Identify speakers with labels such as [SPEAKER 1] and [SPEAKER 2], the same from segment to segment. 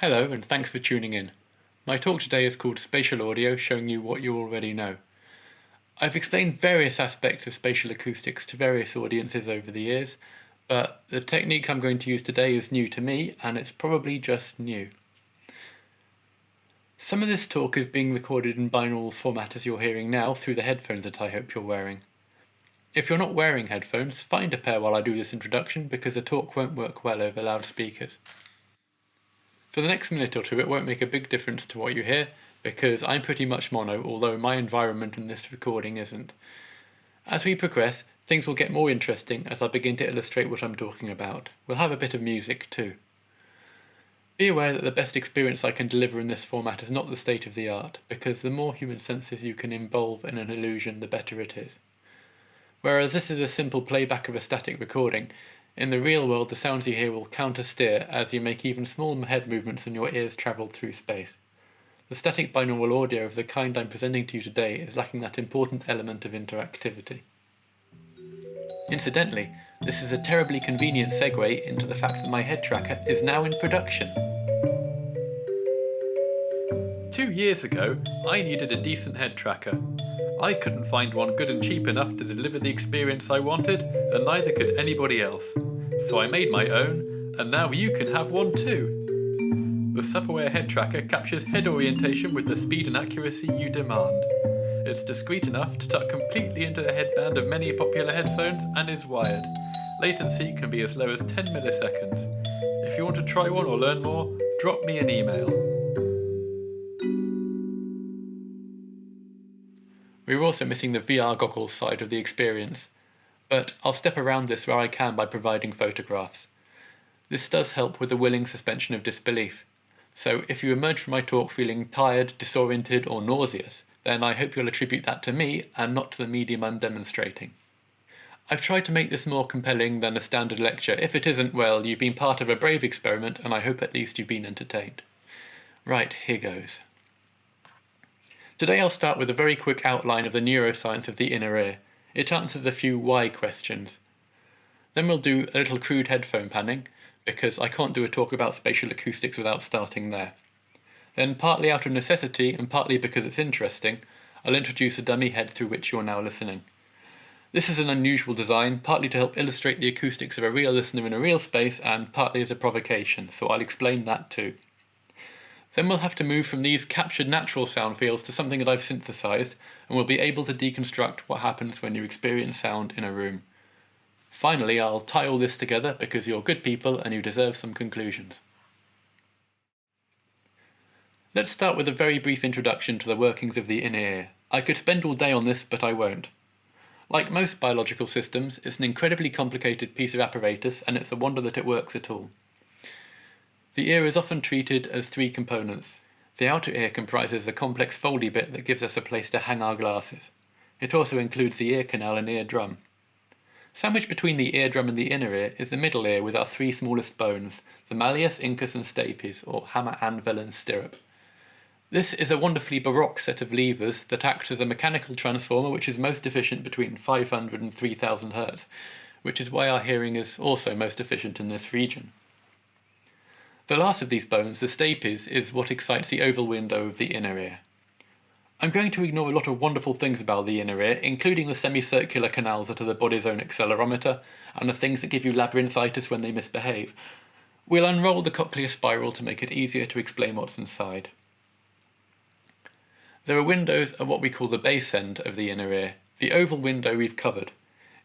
[SPEAKER 1] Hello and thanks for tuning in. My talk today is called Spatial Audio, showing you what you already know. I've explained various aspects of spatial acoustics to various audiences over the years, but the technique I'm going to use today is new to me, and it's probably just new. Some of this talk is being recorded in binaural format as you're hearing now through the headphones that I hope you're wearing. If you're not wearing headphones, find a pair while I do this introduction because the talk won't work well over loudspeakers. For the next minute or two it won't make a big difference to what you hear because I'm pretty much mono, although my environment in this recording isn't. As we progress, things will get more interesting as I begin to illustrate what I'm talking about. We'll have a bit of music too. Be aware that the best experience I can deliver in this format is not the state of the art, because the more human senses you can involve in an illusion, the better it is. Whereas this is a simple playback of a static recording, in the real world the sounds you hear will counter-steer as you make even small head movements and your ears travel through space. The static binaural audio of the kind I'm presenting to you today is lacking that important element of interactivity. Incidentally, this is a terribly convenient segue into the fact that my head tracker is now in production. 2 years ago, I needed a decent head tracker. I couldn't find one good and cheap enough to deliver the experience I wanted, and neither could anybody else. So I made my own, and now you can have one too. The Supperware head tracker captures head orientation with the speed and accuracy you demand. It's discreet enough to tuck completely into the headband of many popular headphones and is wired. Latency can be as low as 10 milliseconds. If you want to try one or learn more, drop me an email. We're also missing the VR goggles side of the experience, but I'll step around this where I can by providing photographs. This does help with a willing suspension of disbelief, so if you emerge from my talk feeling tired, disoriented or nauseous, then I hope you'll attribute that to me and not to the medium I'm demonstrating. I've tried to make this more compelling than a standard lecture. If it isn't, well, you've been part of a brave experiment and I hope at least you've been entertained. Right, here goes. Today I'll start with a very quick outline of the neuroscience of the inner ear. It answers a few why questions. Then we'll do a little crude headphone panning, because I can't do a talk about spatial acoustics without starting there. Then, partly out of necessity and partly because it's interesting, I'll introduce a dummy head through which you're now listening. This is an unusual design, partly to help illustrate the acoustics of a real listener in a real space and partly as a provocation, so I'll explain that too. Then we'll have to move from these captured natural sound fields to something that I've synthesized, and we'll be able to deconstruct what happens when you experience sound in a room. Finally, I'll tie all this together because you're good people and you deserve some conclusions. Let's start with a very brief introduction to the workings of the inner ear. I could spend all day on this, but I won't. Like most biological systems, it's an incredibly complicated piece of apparatus, and it's a wonder that it works at all. The ear is often treated as three components. The outer ear comprises the complex foldy bit that gives us a place to hang our glasses. It also includes the ear canal and eardrum. Sandwiched between the eardrum and the inner ear is the middle ear with our three smallest bones, the malleus, incus and stapes, or hammer, anvil and stirrup. This is a wonderfully baroque set of levers that acts as a mechanical transformer which is most efficient between 500 and 3000 Hz, which is why our hearing is also most efficient in this region. The last of these bones, the stapes, is what excites the oval window of the inner ear. I'm going to ignore a lot of wonderful things about the inner ear, including the semicircular canals that are the body's own accelerometer, and the things that give you labyrinthitis when they misbehave. We'll unroll the cochlear spiral to make it easier to explain what's inside. There are windows at what we call the base end of the inner ear. The oval window we've covered.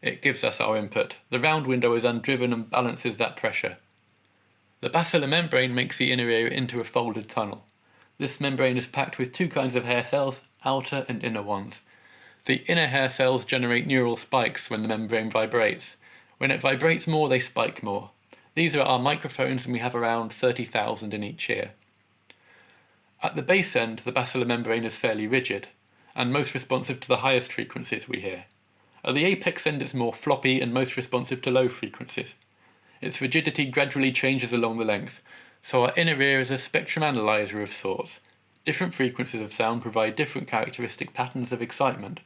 [SPEAKER 1] It gives us our input. The round window is undriven and balances that pressure. The basilar membrane makes the inner ear into a folded tunnel. This membrane is packed with two kinds of hair cells, outer and inner ones. The inner hair cells generate neural spikes when the membrane vibrates. When it vibrates more, they spike more. These are our microphones, and we have around 30,000 in each ear. At the base end, the basilar membrane is fairly rigid, and most responsive to the highest frequencies we hear. At the apex end, it's more floppy and most responsive to low frequencies. Its rigidity gradually changes along the length, so our inner ear is a spectrum analyzer of sorts. Different frequencies of sound provide different characteristic patterns of excitement.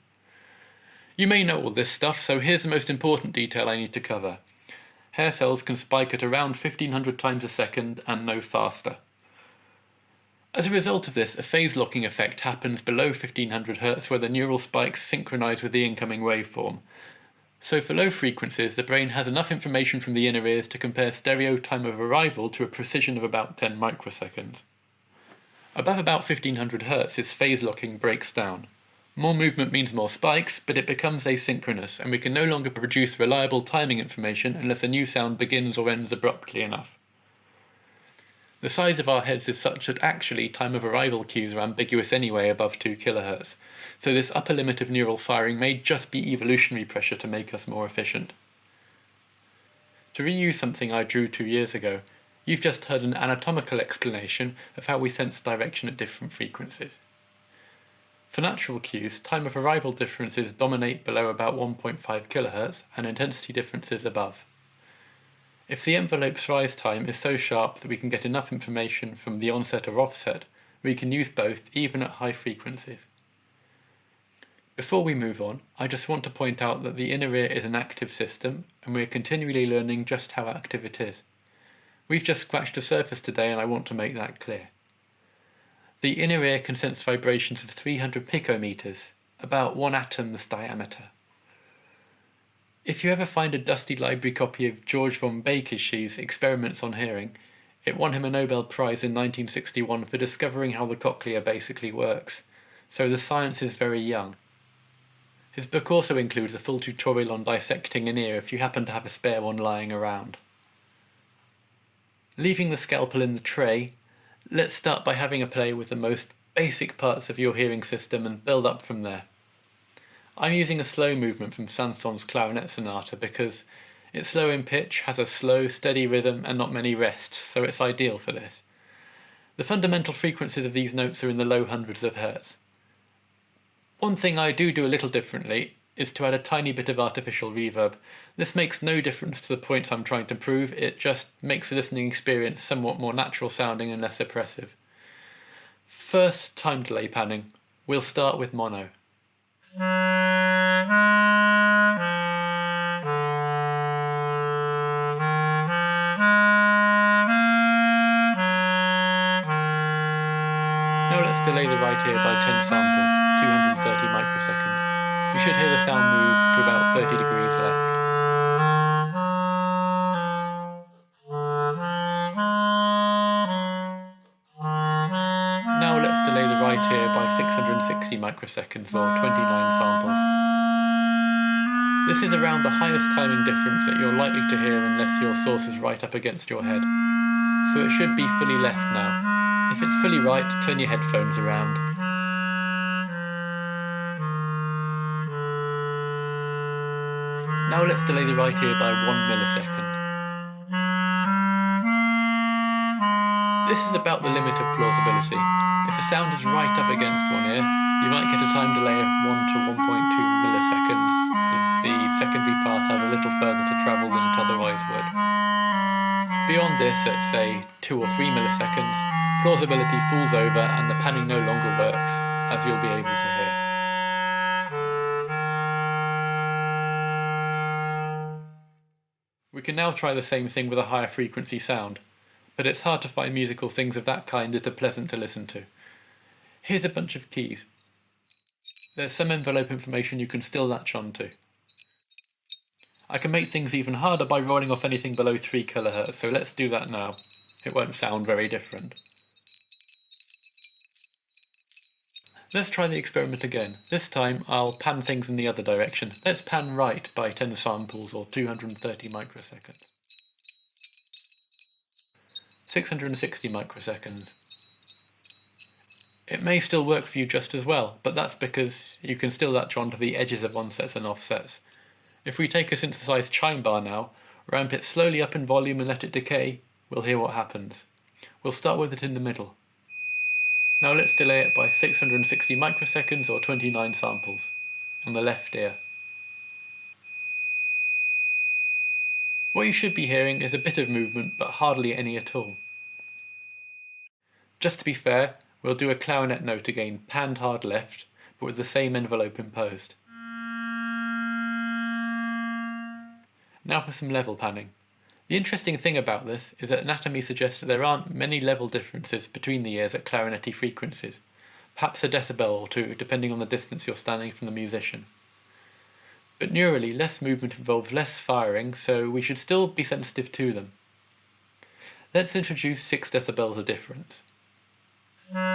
[SPEAKER 1] You may know all this stuff, so here's the most important detail I need to cover. Hair cells can spike at around 1500 times a second and no faster. As a result of this, a phase locking effect happens below 1500 Hz where the neural spikes synchronize with the incoming waveform. So for low frequencies, the brain has enough information from the inner ears to compare stereo time of arrival to a precision of about 10 microseconds. Above about 1500 Hz, this phase locking breaks down. More movement means more spikes, but it becomes asynchronous, and we can no longer produce reliable timing information unless a new sound begins or ends abruptly enough. The size of our heads is such that actually time of arrival cues are ambiguous anyway above 2 kHz, so this upper limit of neural firing may just be evolutionary pressure to make us more efficient. To reuse something I drew 2 years ago, you've just heard an anatomical explanation of how we sense direction at different frequencies. For natural cues, time of arrival differences dominate below about 1.5 kHz and intensity differences above. If the envelope's rise time is so sharp that we can get enough information from the onset or offset, we can use both even at high frequencies. Before we move on, I just want to point out that the inner ear is an active system, and we are continually learning just how active it is. We've just scratched the surface today, and I want to make that clear. The inner ear can sense vibrations of 300 picometers, about 1 atom's diameter. If you ever find a dusty library copy of George von Bakershee's Experiments on Hearing, it won him a Nobel Prize in 1961 for discovering how the cochlea basically works, so the science is very young. His book also includes a full tutorial on dissecting an ear if you happen to have a spare one lying around. Leaving the scalpel in the tray, let's start by having a play with the most basic parts of your hearing system and build up from there. I'm using a slow movement from Saint-Saëns' Clarinet Sonata because it's slow in pitch, has a slow, steady rhythm and not many rests, so it's ideal for this. The fundamental frequencies of these notes are in the low hundreds of hertz. One thing I do a little differently is to add a tiny bit of artificial reverb. This makes no difference to the points I'm trying to prove, it just makes the listening experience somewhat more natural sounding and less oppressive. First, time delay panning. We'll start with mono. Now let's delay the right ear by 10 samples, 230 microseconds. We should hear the sound move to about 30 degrees left. Now let's delay the right ear by 660 microseconds or 29 samples. This is around the highest timing difference that you're likely to hear unless your source is right up against your head. So it should be fully left now. If it's fully right, turn your headphones around. Now let's delay the right ear by 1 millisecond. This is about the limit of plausibility. If a sound is right up against one ear, you might get a time delay of 1 to 1.2 milliseconds, as the secondary path has a little further to travel than it otherwise would. Beyond this, at say 2 or 3 milliseconds, plausibility falls over and the panning no longer works, as you'll be able to hear. We can now try the same thing with a higher frequency sound, but it's hard to find musical things of that kind that are pleasant to listen to. Here's a bunch of keys. There's some envelope information you can still latch onto. I can make things even harder by rolling off anything below 3 kHz, so let's do that now. It won't sound very different. Let's try the experiment again. This time I'll pan things in the other direction. Let's pan right by 10 samples or 230 microseconds. 660 microseconds. It may still work for you just as well, but that's because you can still latch onto the edges of onsets and offsets. If we take a synthesized chime bar now, ramp it slowly up in volume and let it decay, we'll hear what happens. We'll start with it in the middle. Now let's delay it by 660 microseconds or 29 samples on the left ear. What you should be hearing is a bit of movement, but hardly any at all. Just to be fair, we'll do a clarinet note again, panned hard left, but with the same envelope imposed. Now for some level panning. The interesting thing about this is that anatomy suggests that there aren't many level differences between the ears at clarinety frequencies, perhaps a decibel or two depending on the distance you're standing from the musician. But neurally, less movement involves less firing, so we should still be sensitive to them. Let's introduce 6 decibels of difference. Now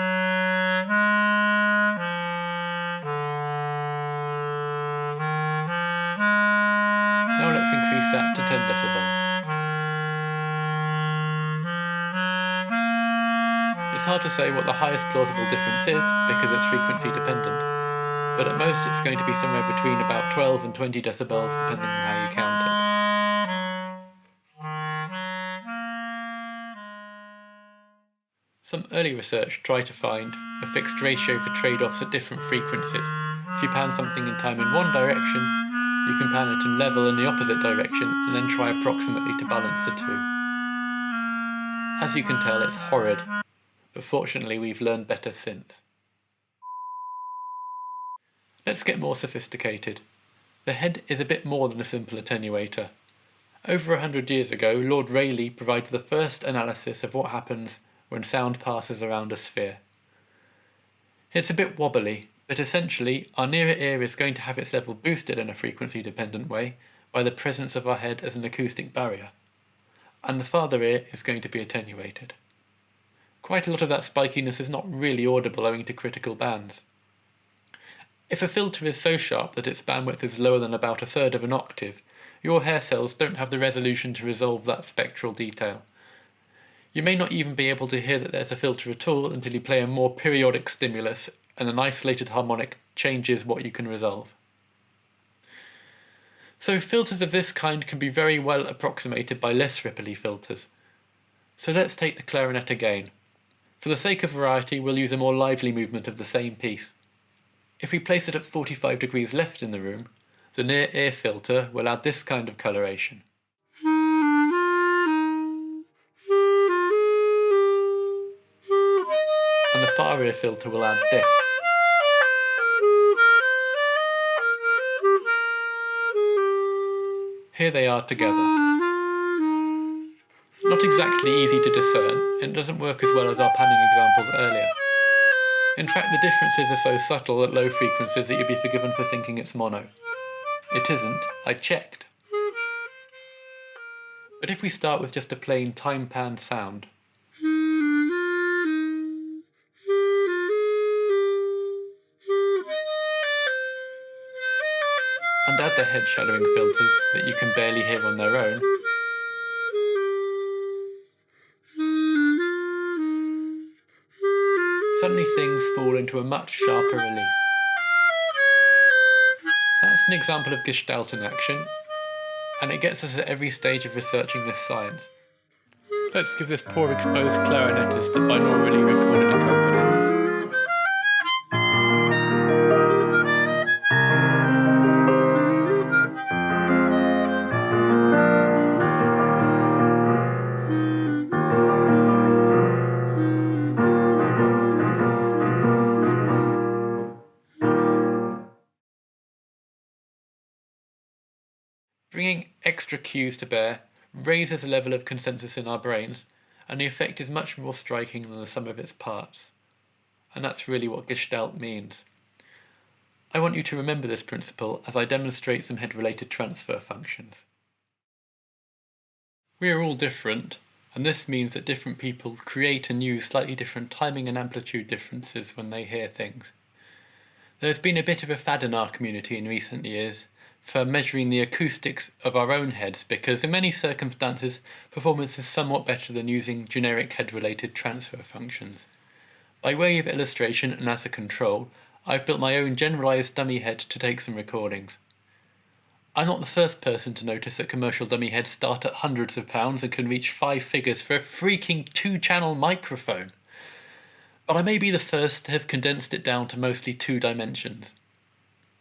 [SPEAKER 1] let's increase that to 10 decibels. It's hard to say what the highest plausible difference is because it's frequency dependent, but at most it's going to be somewhere between about 12 and 20 decibels depending on how you count it. Some early research tried to find a fixed ratio for trade-offs at different frequencies. If you pan something in time in one direction, you can pan it in level in the opposite direction and then try approximately to balance the two. As you can tell, it's horrid, but fortunately we've learned better since. Let's get more sophisticated. The head is a bit more than a simple attenuator. Over 100 years ago, Lord Rayleigh provided the first analysis of what happens when sound passes around a sphere. It's a bit wobbly, but essentially our nearer ear is going to have its level boosted in a frequency-dependent way by the presence of our head as an acoustic barrier, and the farther ear is going to be attenuated. Quite a lot of that spikiness is not really audible owing to critical bands. If a filter is so sharp that its bandwidth is lower than about 1/3 of an octave, your hair cells don't have the resolution to resolve that spectral detail. You may not even be able to hear that there's a filter at all until you play a more periodic stimulus and an isolated harmonic changes what you can resolve. So filters of this kind can be very well approximated by less ripply filters. So let's take the clarinet again. For the sake of variety, we'll use a more lively movement of the same piece. If we place it at 45 degrees left in the room, the near ear filter will add this kind of coloration. And the far ear filter will add this. Here they are together. Not exactly easy to discern, and doesn't work as well as our panning examples earlier. In fact, the differences are so subtle at low frequencies that you'd be forgiven for thinking it's mono. It isn't, I checked. But if we start with just a plain time-panned sound, and add the head shadowing filters that you can barely hear on their own, suddenly things fall into a much sharper relief. That's an example of Gestalt in action, and it gets us at every stage of researching this science. Let's give this poor exposed clarinetist a binaurally recorded accompanist. Bringing extra cues to bear raises the level of consensus in our brains, and the effect is much more striking than the sum of its parts. And that's really what Gestalt means. I want you to remember this principle as I demonstrate some head-related transfer functions. We are all different, and this means that different people create and use slightly different timing and amplitude differences when they hear things. There's been a bit of a fad in our community in recent years for measuring the acoustics of our own heads because in many circumstances performance is somewhat better than using generic head-related transfer functions. By way of illustration and as a control, I've built my own generalised dummy head to take some recordings. I'm not the first person to notice that commercial dummy heads start at hundreds of pounds and can reach 5 figures for a freaking 2-channel microphone. But I may be the first to have condensed it down to mostly 2 dimensions.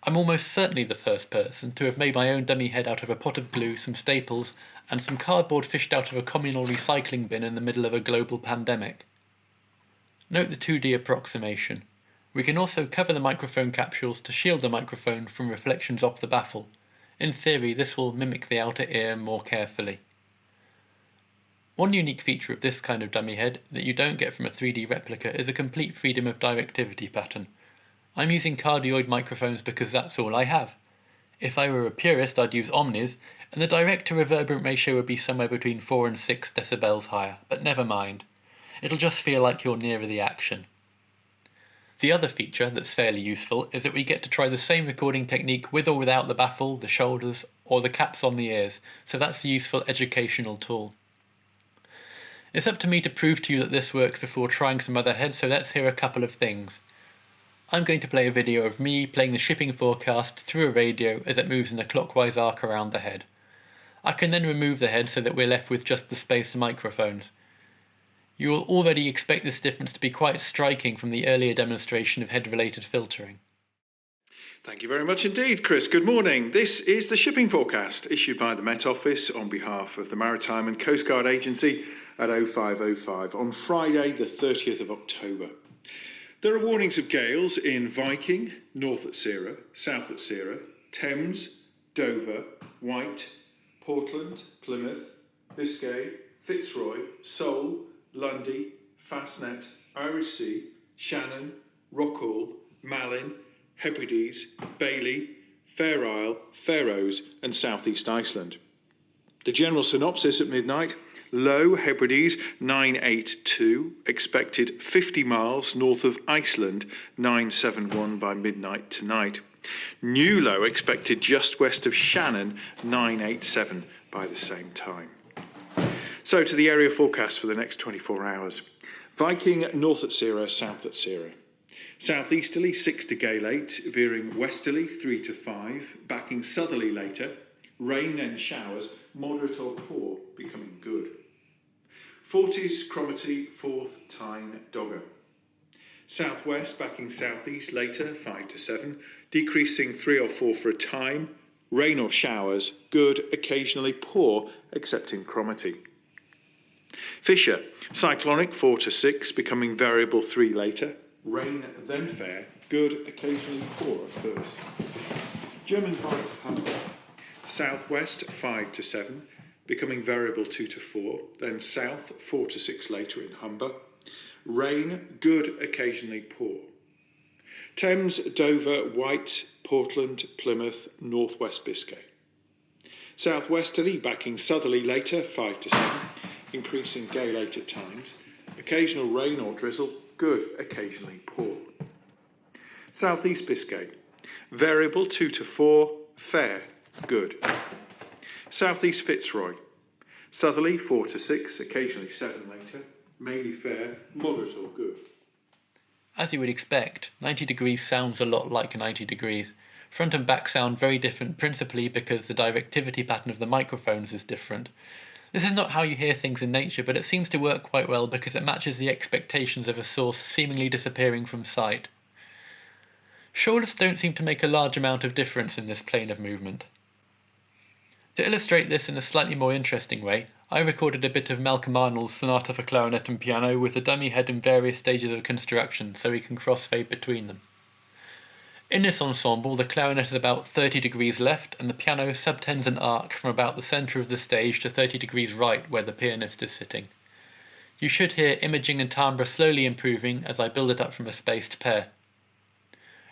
[SPEAKER 1] I'm almost certainly the first person to have made my own dummy head out of a pot of glue, some staples, and some cardboard fished out of a communal recycling bin in the middle of a global pandemic. Note the 2D approximation. We can also cover the microphone capsules to shield the microphone from reflections off the baffle. In theory, this will mimic the outer ear more carefully. One unique feature of this kind of dummy head that you don't get from a 3D replica is a complete freedom of directivity pattern. I'm using cardioid microphones because that's all I have. If I were a purist, I'd use omnis, and the direct to reverberant ratio would be somewhere between 4 and 6 decibels higher, but never mind. It'll just feel like you're nearer the action. The other feature that's fairly useful is that we get to try the same recording technique with or without the baffle, the shoulders, or the caps on the ears, so that's a useful educational tool. It's up to me to prove to you that this works before trying some other heads, so let's hear a couple of things. I'm going to play a video of me playing the shipping forecast through a radio as it moves in a clockwise arc around the head. I can then remove the head so that we're left with just the spaced microphones. You will already expect this difference to be quite striking from the earlier demonstration of head-related filtering.
[SPEAKER 2] Thank you very much indeed, Chris. Good morning. This is the shipping forecast issued by the Met Office on behalf of the Maritime and Coast Guard Agency at 0505 on Friday the 30th of October. There are warnings of gales in Viking, north at Sierra, south at Sierra, Thames, Dover, Wight, Portland, Plymouth, Biscay, Fitzroy, Seoul, Lundy, Fastnet, Irish Sea, Shannon, Rockall, Malin, Hebrides, Bailey, Fair Isle, Faroes and South East Iceland. The general synopsis at midnight: low Hebrides 982, expected 50 miles north of Iceland 971 by midnight tonight. New low expected just west of Shannon 987 by the same time. So to the area forecast for the next 24 hours. Viking north at Sierra, south at Sierra. Southeasterly 6 to gale 8, veering westerly 3 to 5, backing southerly later. Rain then showers, moderate or poor, becoming good. 40s Cromarty, 4th Tyne, Dogger. Southwest backing southeast later 5 to 7, decreasing 3 or 4 for a time. Rain or showers, good, occasionally poor, except in Cromarty. Fisher, cyclonic 4 to 6, becoming variable 3 later. Rain then fair, good, occasionally poor at first. German Bight, Humber. Southwest 5 to 7, becoming variable 2 to 4, then south 4 to 6 later in Humber. Rain, good, occasionally poor. Thames, Dover, Wight, Portland, Plymouth, northwest Biscay. Southwesterly backing southerly later 5 to 7, increasing gale 8 at times. Occasional rain or drizzle, good, occasionally poor. Southeast Biscay, variable 2 to 4, fair, good. Southeast Fitzroy, southerly 4 to 6, occasionally 7 later, mainly fair, moderate or good.
[SPEAKER 1] As you would expect, 90 degrees sounds a lot like 90 degrees. Front and back sound very different, principally because the directivity pattern of the microphones is different. This is not how you hear things in nature, but it seems to work quite well because it matches the expectations of a source seemingly disappearing from sight. Shoulders don't seem to make a large amount of difference in this plane of movement. To illustrate this in a slightly more interesting way, I recorded a bit of Malcolm Arnold's Sonata for Clarinet and Piano with the dummy head in various stages of construction so we can crossfade between them. In this ensemble, the clarinet is about 30 degrees left and the piano subtends an arc from about the centre of the stage to 30 degrees right where the pianist is sitting. You should hear imaging and timbre slowly improving as I build it up from a spaced pair.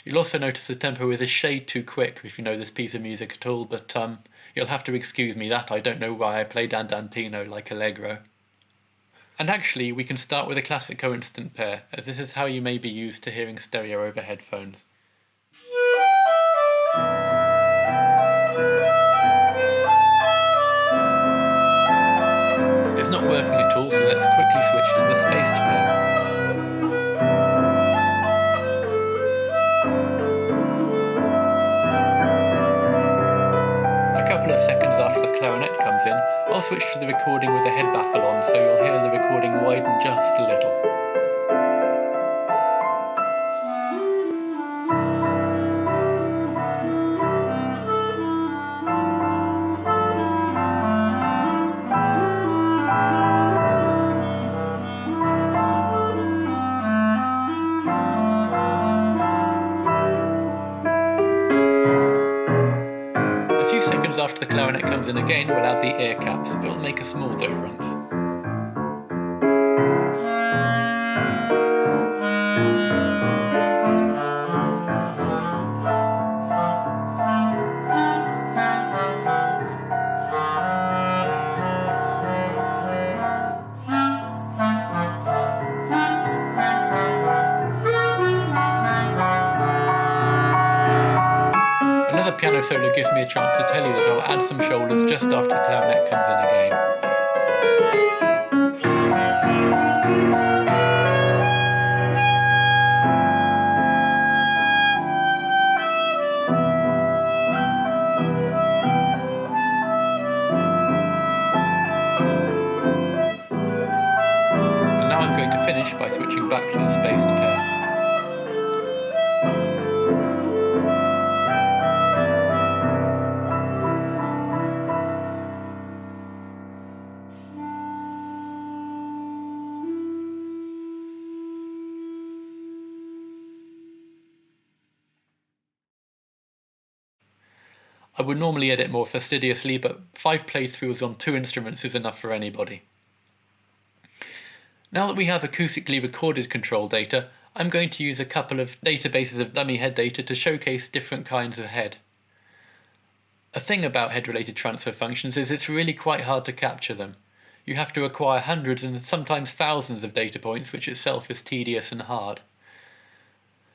[SPEAKER 1] You'll also notice the tempo is a shade too quick if you know this piece of music at all, but you'll have to excuse me that I don't know why I play Dandantino like Allegro. And actually, we can start with a classic coincident pair, as this is how you may be used to hearing stereo over headphones. It's not working at all, so let's quickly switch to the spaced pair. A couple of seconds after the clarinet comes in, I'll switch to the recording with the head baffle on, so you'll hear the recording widen just a little. After the clarinet comes in again, we'll add the ear caps. It will make a small difference. piano solo gives me a chance to tell you that I'll add some shoulders just after the clarinet comes in again. And now I'm going to finish by switching back to the spaced pair. I would normally edit more fastidiously, but 5 playthroughs on 2 instruments is enough for anybody. Now that we have acoustically recorded control data, I'm going to use a couple of databases of dummy head data to showcase different kinds of head. A thing about head-related transfer functions is it's really quite hard to capture them. You have to acquire hundreds and sometimes thousands of data points, which itself is tedious and hard.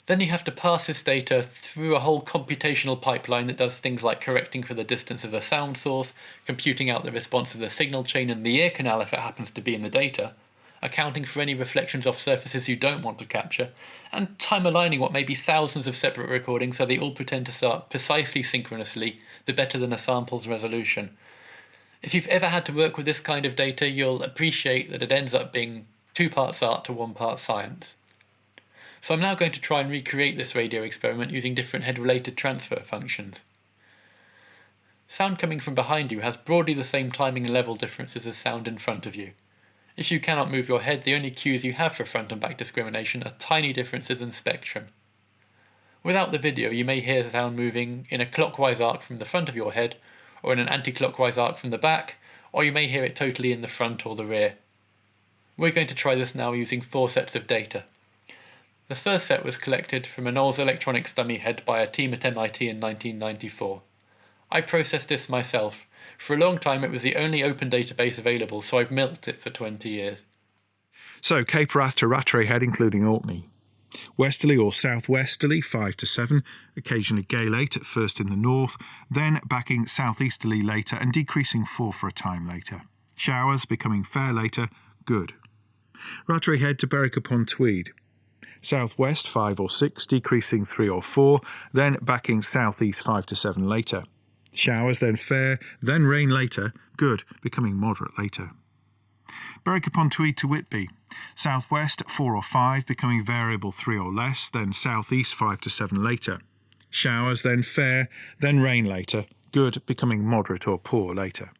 [SPEAKER 1] Then you have to pass this data through a whole computational pipeline that does things like correcting for the distance of a sound source, computing out the response of the signal chain and the ear canal if it happens to be in the data, accounting for any reflections off surfaces you don't want to capture, and time aligning what may be thousands of separate recordings so they all pretend to start precisely synchronously, the better than a sample's resolution. If you've ever had to work with this kind of data, you'll appreciate that it ends up being 2 parts art to 1 part science. So I'm now going to try and recreate this radio experiment using different head-related transfer functions. Sound coming from behind you has broadly the same timing and level differences as sound in front of you. If you cannot move your head, the only cues you have for front and back discrimination are tiny differences in spectrum. Without the video, you may hear sound moving in a clockwise arc from the front of your head, or in an anti-clockwise arc from the back, or you may hear it totally in the front or the rear. We're going to try this now using 4 sets of data. The first set was collected from a Knowles electronics dummy head by a team at MIT in 1994. I processed this myself. For a long time it was the only open database available, so I've milked it for 20 years.
[SPEAKER 2] So, Cape-Wrath to Rattray Head including Orkney. Westerly or southwesterly 5 to 7, occasionally gale 8 at first in the north, then backing southeasterly later and decreasing 4 for a time later. Showers becoming fair later, good. Rattray Head to Berwick-upon-Tweed. Southwest 5 or 6, decreasing 3 or 4, then backing southeast 5 to 7 later. Showers, then fair, then rain later, good, becoming moderate later. Berwick-upon-Tweed to Whitby. Southwest 4 or 5, becoming variable 3 or less, then southeast 5 to 7 later. Showers, then fair, then rain later, good, becoming moderate or poor later.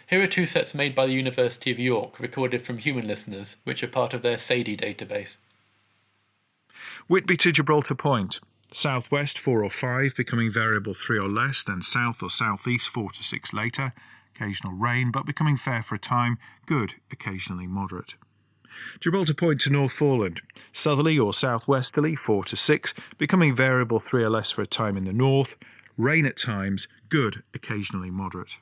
[SPEAKER 1] Here are 2 sets made by the University of York, recorded from human listeners, which are part of their SADI database.
[SPEAKER 2] Whitby to Gibraltar Point. Southwest 4 or 5, becoming variable 3 or less, then south or southeast 4 to 6 later. Occasional rain, but becoming fair for a time, good, occasionally moderate. Gibraltar Point to Northforeland. Southerly or southwesterly 4 to 6, becoming variable 3 or less for a time in the north. Rain at times, good, occasionally moderate.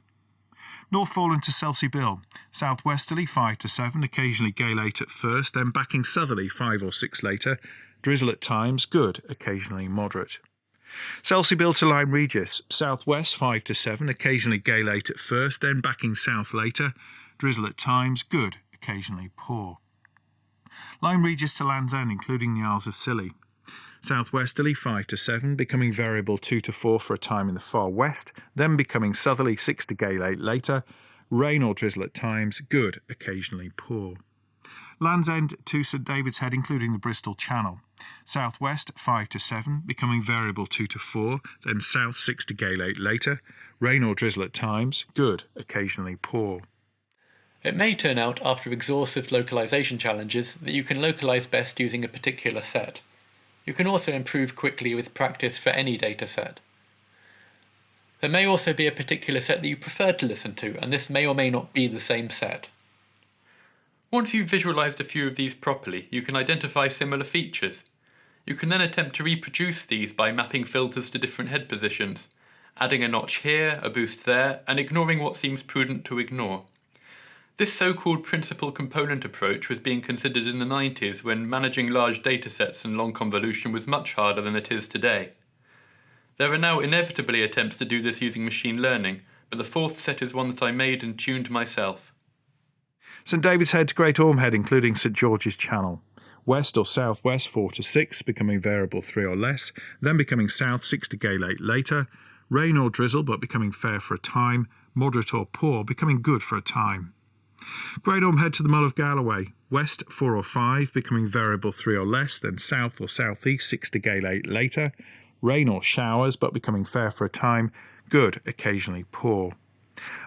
[SPEAKER 2] Northforeland to Selsey Bill. Southwesterly 5 to 7, occasionally gale 8 at first, then backing southerly 5 or 6 later. Drizzle at times, good, occasionally moderate. Selsey Bill to Lyme Regis. Southwest 5 to 7, occasionally gale 8 at first, then backing south later. Drizzle at times, good, occasionally poor. Lyme Regis to Land's End, including the Isles of Scilly. Southwesterly 5 to 7, becoming variable 2 to 4 for a time in the far west, then becoming southerly 6 to gale 8 later. Rain or drizzle at times, good, occasionally poor. Land's End to St David's Head, including the Bristol Channel. Southwest 5 to 7, becoming variable 2 to 4, then south 6 to gale 8 later. Rain or drizzle at times, good, occasionally poor.
[SPEAKER 1] It may turn out, after exhaustive localization challenges, that you can localize best using a particular set. You can also improve quickly with practice for any data set. There may also be a particular set that you prefer to listen to, and this may or may not be the same set. Once you've visualized a few of these properly, you can identify similar features. You can then attempt to reproduce these by mapping filters to different head positions, adding a notch here, a boost there, and ignoring what seems prudent to ignore. This so-called principal component approach was being considered in the 90s when managing large datasets and long convolution was much harder than it is today. There are now inevitably attempts to do this using machine learning, but the fourth set is one that I made and tuned myself.
[SPEAKER 2] St David's Head to Great Ormhead, including St George's Channel. West or southwest 4 to 6, becoming variable 3 or less, then becoming south 6 to gale 8 later. Rain or drizzle, but becoming fair for a time. Moderate or poor, becoming good for a time. Great Ormhead to the Mull of Galloway. West 4 or 5, becoming variable 3 or less, then south or southeast 6 to gale 8 later. Rain or showers, but becoming fair for a time. Good, occasionally poor.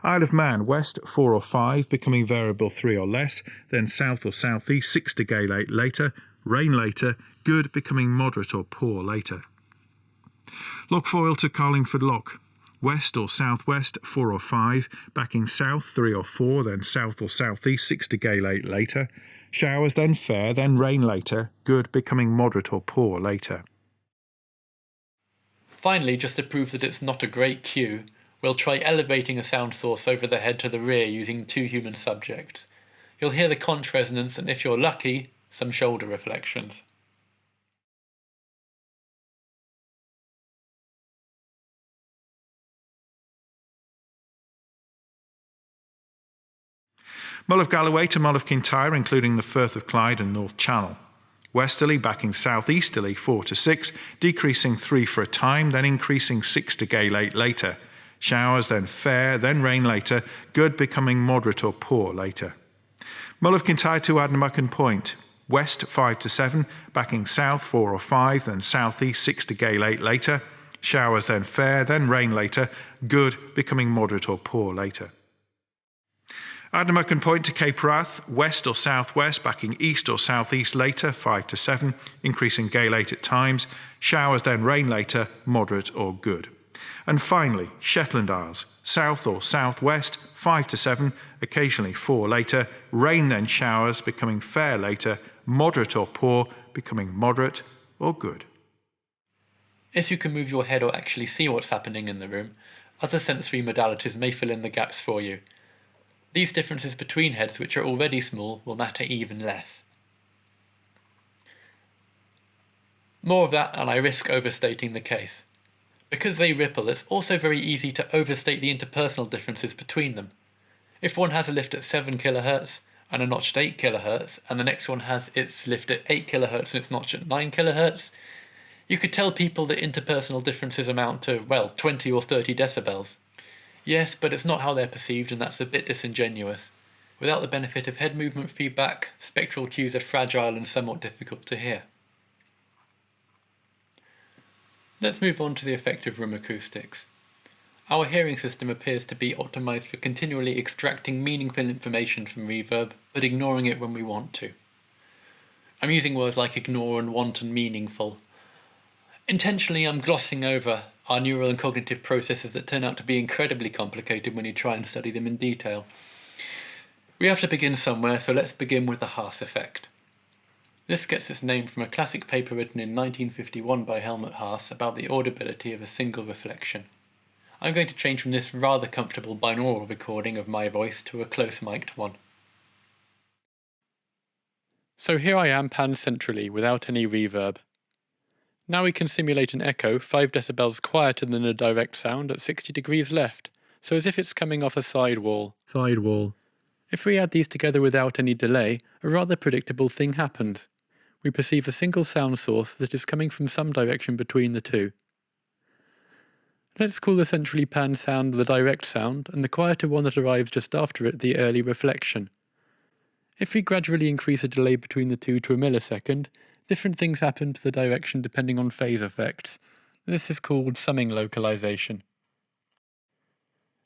[SPEAKER 2] Isle of Man, west 4 or 5, becoming variable 3 or less, then south or southeast 6 to gale 8 later. Rain later, good, becoming moderate or poor later. Lochfoyle to Carlingford Loch. West or southwest 4 or 5, backing south 3 or 4, then south or southeast 6 to gale 8 later. Showers, then fair, then rain later, good, becoming moderate or poor later.
[SPEAKER 1] Finally, just to prove that it's not a great cue, we'll try elevating a sound source over the head to the rear using 2 human subjects. You'll hear the conch resonance and, if you're lucky, some shoulder reflections.
[SPEAKER 2] Mull of Galloway to Mull of Kintyre, including the Firth of Clyde and North Channel. Westerly backing southeasterly 4 to 6, decreasing 3 for a time, then increasing 6 to gale 8 later. Showers, then fair, then rain later, good, becoming moderate or poor later. Mull of Kintyre to Adnamachan Point. West 5 to 7, backing south 4 or 5, then southeast 6 to gale 8 later. Showers, then fair, then rain later, good, becoming moderate or poor later. Adnamachan Point to Cape Wrath, west or southwest, backing east or southeast later, 5 to 7, increasing gale 8 at times. Showers, then rain later, moderate or good. And finally, Shetland Isles, south or southwest, 5 to 7, occasionally 4 later, rain then showers, becoming fair later, moderate or poor, becoming moderate or good.
[SPEAKER 1] If you can move your head or actually see what's happening in the room, other sensory modalities may fill in the gaps for you. These differences between heads, which are already small, will matter even less. More of that, and I risk overstating the case. Because they ripple, it's also very easy to overstate the interpersonal differences between them. If one has a lift at 7 kHz and a notch at 8 kHz, and the next one has its lift at 8 kHz and its notch at 9 kHz, you could tell people that interpersonal differences amount to, well, 20 or 30 decibels. Yes, but it's not how they're perceived, and that's a bit disingenuous. Without the benefit of head movement feedback, spectral cues are fragile and somewhat difficult to hear. Let's move on to the effect of room acoustics. Our hearing system appears to be optimized for continually extracting meaningful information from reverb, but ignoring it when we want to. I'm using words like ignore and want and meaningful. Intentionally, I'm glossing over our neural and cognitive processes that turn out to be incredibly complicated when you try and study them in detail. We have to begin somewhere, so let's begin with the Haas effect. This gets its name from a classic paper written in 1951 by Helmut Haas about the audibility of a single reflection. I'm going to change from this rather comfortable binaural recording of my voice to a close-mic'd one. So here I am panned centrally without any reverb. Now we can simulate an echo 5 decibels quieter than a direct sound at 60 degrees left, so as if it's coming off a side wall. If we add these together without any delay, a rather predictable thing happens. We perceive a single sound source that is coming from some direction between the two. Let's call the centrally panned sound the direct sound, and the quieter one that arrives just after it the early reflection. If we gradually increase a delay between the two to a millisecond, different things happen to the direction depending on phase effects. This is called summing localization.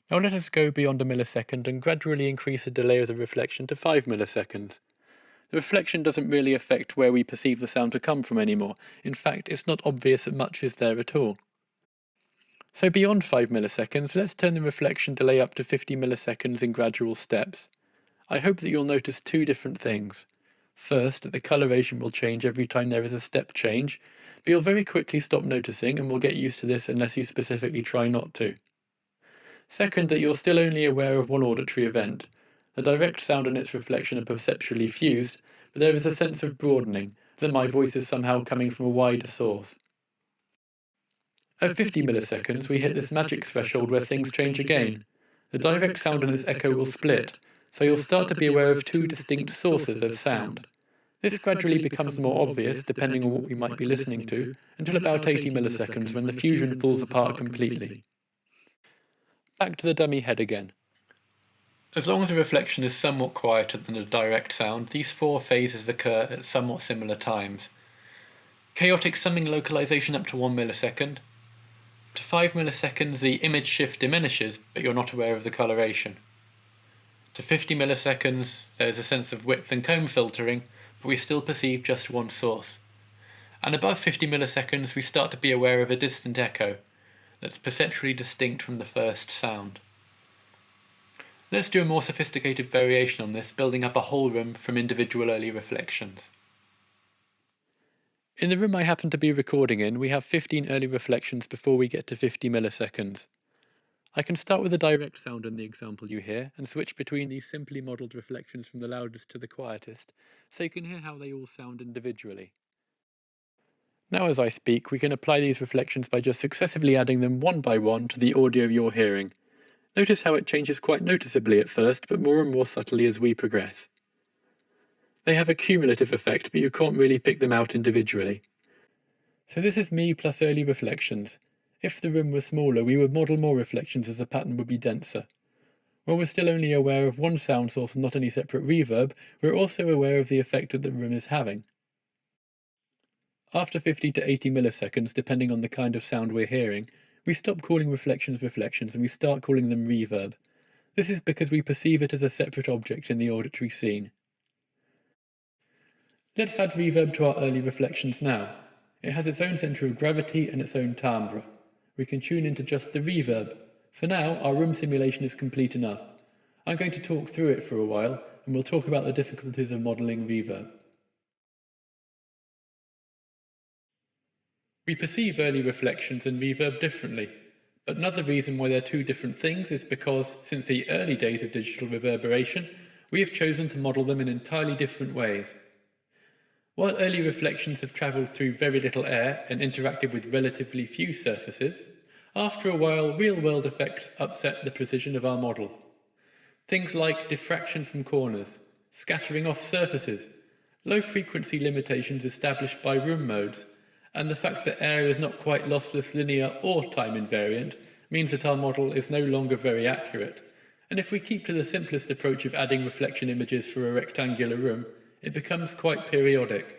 [SPEAKER 1] Now let us go beyond a millisecond and gradually increase the delay of the reflection to 5 milliseconds. The reflection doesn't really affect where we perceive the sound to come from anymore. In fact, it's not obvious that much is there at all. So beyond 5 milliseconds, let's turn the reflection delay up to 50 milliseconds in gradual steps. I hope that you'll notice 2 different things. First, that the coloration will change every time there is a step change, but you'll very quickly stop noticing and will get used to this unless you specifically try not to. Second, that you're still only aware of one auditory event. The direct sound and its reflection are perceptually fused, but there is a sense of broadening, that my voice is somehow coming from a wider source. At 50 milliseconds, we hit this magic threshold where things change again. The direct sound and its echo will split, so you'll start to be aware of two distinct sources of sound. This gradually becomes more obvious depending on what we might be listening to, until about 80 milliseconds when the fusion falls apart completely. Back to the dummy head again. As long as the reflection is somewhat quieter than the direct sound, these four phases occur at somewhat similar times. Chaotic summing localization up to 1 millisecond. To 5 milliseconds the image shift diminishes, but you're not aware of the coloration. To 50 milliseconds there's a sense of width and comb filtering, but we still perceive just one source. And above 50 milliseconds we start to be aware of a distant echo that's perceptually distinct from the first sound. Let's do a more sophisticated variation on this, building up a whole room from individual early reflections. In the room I happen to be recording in, we have 15 early reflections before we get to 50 milliseconds. I can start with the direct sound in the example you hear, and switch between these simply modelled reflections from the loudest to the quietest, so you can hear how they all sound individually. Now as I speak, we can apply these reflections by just successively adding them one by one to the audio you're hearing. Notice how it changes quite noticeably at first, but more and more subtly as we progress. They have a cumulative effect, but you can't really pick them out individually. So this is me plus early reflections. If the room were smaller, we would model more reflections as the pattern would be denser. While we're still only aware of one sound source and not any separate reverb, we're also aware of the effect that the room is having. After 50 to 80 milliseconds, depending on the kind of sound we're hearing, we stop calling reflections reflections and we start calling them reverb. This is because we perceive it as a separate object in the auditory scene. Let's add reverb to our early reflections now. It has its own centre of gravity and its own timbre. We can tune into just the reverb. For now, our room simulation is complete enough. I'm going to talk through it for a while, and we'll talk about the difficulties of modelling reverb. We perceive early reflections and reverb differently, but another reason why they're two different things is because, since the early days of digital reverberation, we have chosen to model them in entirely different ways. While early reflections have travelled through very little air and interacted with relatively few surfaces, after a while real-world effects upset the precision of our model. Things like diffraction from corners, scattering off surfaces, low-frequency limitations established by room modes, and the fact that air is not quite lossless, linear or time invariant means that our model is no longer very accurate. And if we keep to the simplest approach of adding reflection images for a rectangular room, it becomes quite periodic.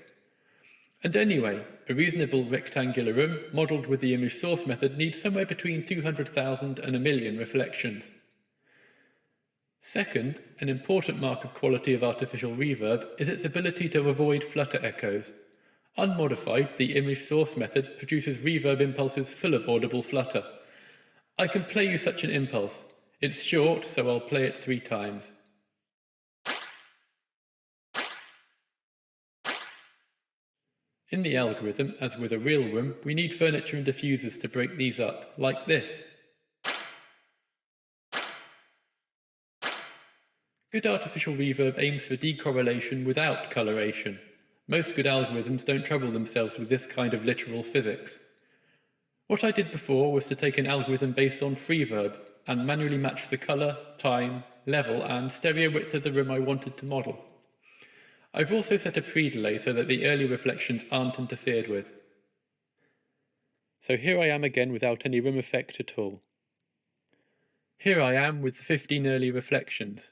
[SPEAKER 1] And anyway, a reasonable rectangular room, modelled with the image source method, needs somewhere between 200,000 and 1 million reflections. Second, an important mark of quality of artificial reverb is its ability to avoid flutter echoes. Unmodified, the image source method produces reverb impulses full of audible flutter. I can play you such an impulse. It's short, so I'll play it 3 times. In the algorithm, as with a real room, we need furniture and diffusers to break these up, like this. Good artificial reverb aims for decorrelation without coloration. Most good algorithms don't trouble themselves with this kind of literal physics. What I did before was to take an algorithm based on freeverb and manually match the colour, time, level and stereo width of the room I wanted to model. I've also set a pre-delay so that the early reflections aren't interfered with. So here I am again without any room effect at all. Here I am with the 15 early reflections.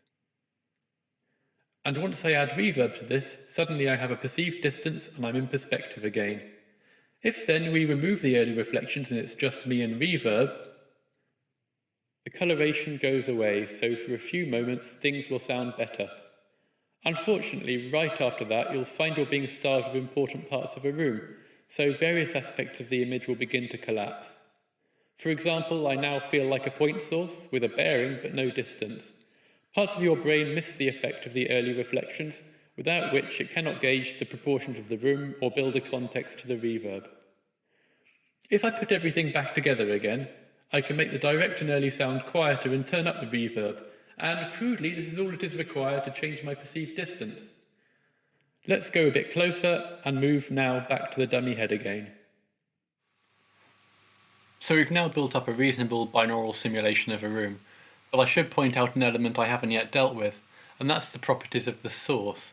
[SPEAKER 1] And once I add reverb to this, suddenly I have a perceived distance and I'm in perspective again. If then we remove the early reflections and it's just me and reverb, the coloration goes away, so for a few moments things will sound better. Unfortunately, right after that, you'll find you're being starved of important parts of a room, so various aspects of the image will begin to collapse. For example, I now feel like a point source, with a bearing but no distance. Parts of your brain miss the effect of the early reflections, without which it cannot gauge the proportions of the room or build a context to the reverb. If I put everything back together again, I can make the direct and early sound quieter and turn up the reverb, and crudely this is all it is required to change my perceived distance. Let's go a bit closer and move now back to the dummy head again. So we've now built up a reasonable binaural simulation of a room, but I should point out an element I haven't yet dealt with, and that's the properties of the source.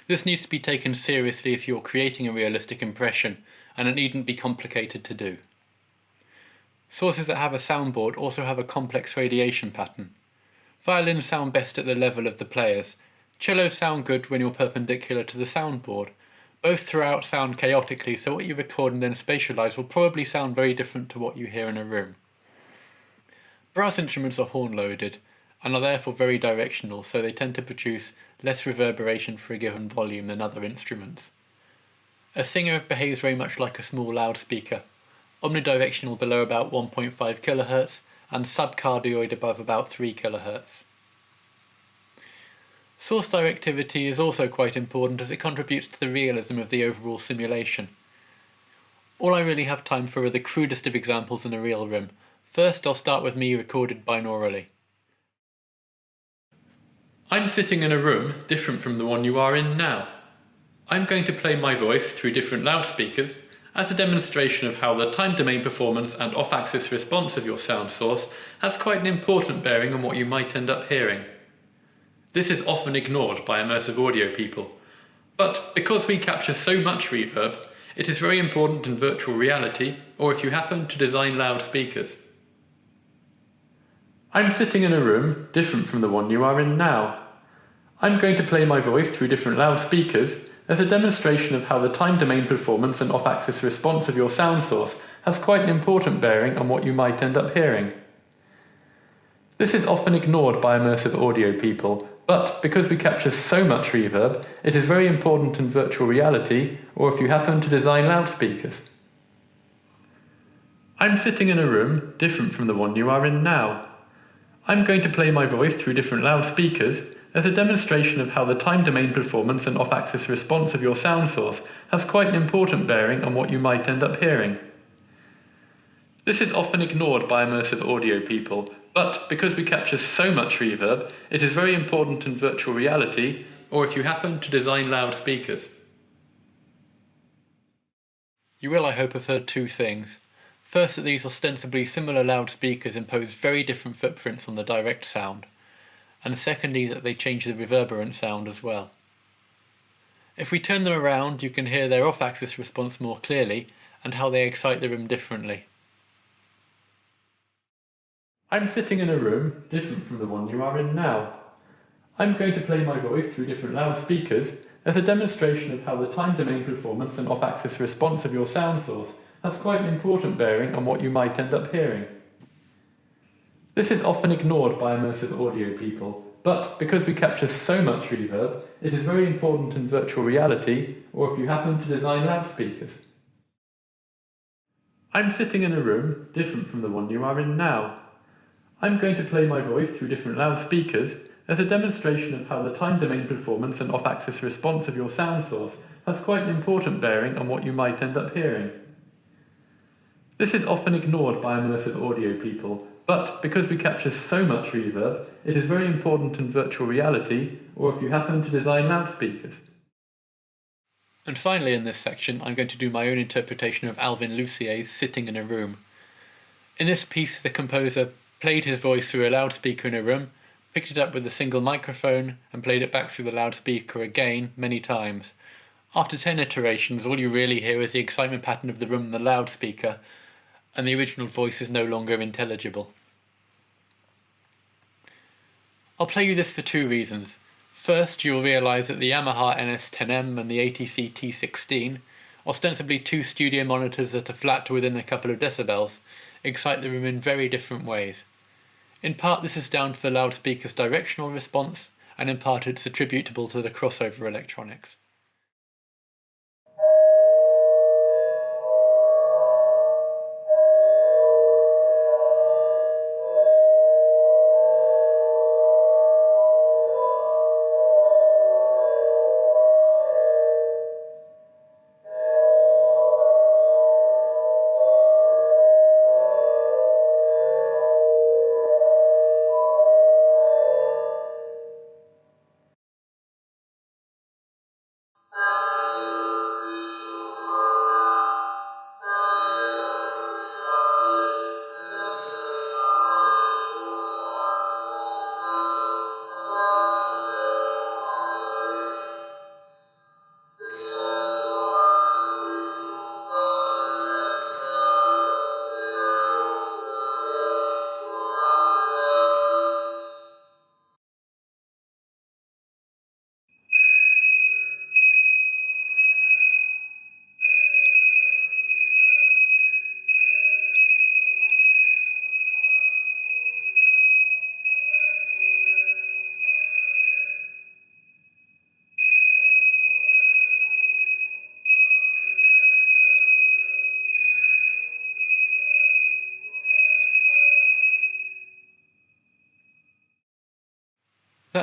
[SPEAKER 1] This needs to be taken seriously if you're creating a realistic impression, and it needn't be complicated to do. Sources that have a soundboard also have a complex radiation pattern. Violins sound best at the level of the players. Cellos sound good when you're perpendicular to the soundboard. Both throughout sound chaotically, so what you record and then spatialize will probably sound very different to what you hear in a room. Brass instruments are horn-loaded, and are therefore very directional, so they tend to produce less reverberation for a given volume than other instruments. A singer behaves very much like a small loudspeaker, omnidirectional below about 1.5 kHz and subcardioid above about 3 kHz. Source directivity is also quite important as it contributes to the realism of the overall simulation. All I really have time for are the crudest of examples in a real room. First, I'll start with me recorded binaurally. I'm sitting in a room different from the one you are in now. I'm going to play my voice through different loudspeakers as a demonstration of how the time domain performance and off-axis response of your sound source has quite an important bearing on what you might end up hearing. This is often ignored by immersive audio people, but because we capture so much reverb, it is very important in virtual reality or if you happen to design loudspeakers. I'm sitting in a room different from the one you are in now. I'm going to play my voice through different loudspeakers as a demonstration of how the time domain performance and off-axis response of your sound source has quite an important bearing on what you might end up hearing. This is often ignored by immersive audio people, but because we capture so much reverb, it is very important in virtual reality or if you happen to design loudspeakers. I'm sitting in a room different from the one you are in now. I'm going to play my voice through different loudspeakers as a demonstration of how the time domain performance and off-axis response of your sound source has quite an important bearing on what you might end up hearing. This is often ignored by immersive audio people, but because we capture so much reverb, it is very important in virtual reality or if you happen to design loudspeakers. You will, I hope, have heard two things. First, that these ostensibly similar loudspeakers impose very different footprints on the direct sound, and secondly that they change the reverberant sound as well. If we turn them around, you can hear their off-axis response more clearly and how they excite the room differently. I'm sitting in a room different from the one you are in now. I'm going to play my voice through different loudspeakers as a demonstration of how the time domain performance and off-axis response of your sound source has quite an important bearing on what you might end up hearing. This is often ignored by immersive audio people, but because we capture so much reverb, it is very important in virtual reality or if you happen to design loudspeakers. I'm sitting in a room different from the one you are in now. I'm going to play my voice through different loudspeakers as a demonstration of how the time domain performance and off-axis response of your sound source has quite an important bearing on what you might end up hearing. This is often ignored by immersive audio people, but because we capture so much reverb, it is very important in virtual reality or if you happen to design loudspeakers. And finally in this section, I'm going to do my own interpretation of Alvin Lucier's Sitting in a Room. In this piece, the composer played his voice through a loudspeaker in a room, picked it up with a single microphone, and played it back through the loudspeaker again many times. After 10 iterations, all you really hear is the excitement pattern of the room and the loudspeaker, and the original voice is no longer intelligible. I'll play you this for two reasons. First, you'll realise that the Yamaha NS10M and the ATC T16, ostensibly two studio monitors that are flat to within a couple of decibels, excite the room in very different ways. In part this is down to the loudspeaker's directional response, and in part it's attributable to the crossover electronics.